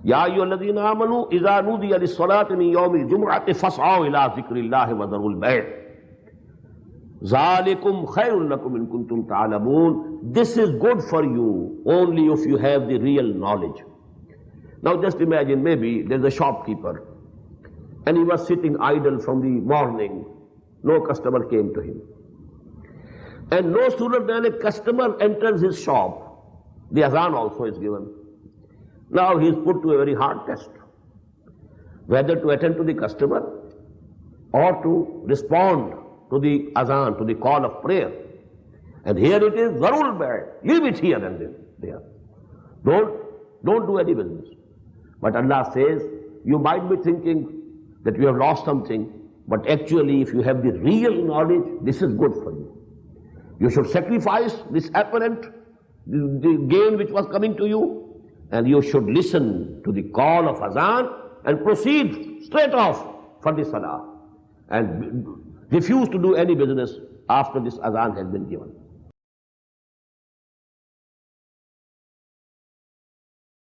یا ایھا الذین آمنوا اذا نودی للصلاۃ من یوم الجمعۃ فاسعوا الی ذکر اللہ وذروا البیع ذالکم خیر لکم ان کنتم تعلمون. This is good for you only if you have the real knowledge. Now just imagine, maybe there's a shopkeeper and he was sitting idle from the morning. No customer came to him. And no sooner than a customer enters his shop, the azan also is given. Now he is put to a very hard test, whether to attend to the customer or to respond to the azan, to the call of prayer. And here it is, zarul bad, leave it here and there. Don't do any business. But Allah says, you might be thinking that you have lost something, but actually if you have the real knowledge, this is good for you. You should sacrifice this apparent, the gain which was coming to you, and you should listen to the call of azan and proceed straight off for the salah, and refuse to do any business after this azan has been given.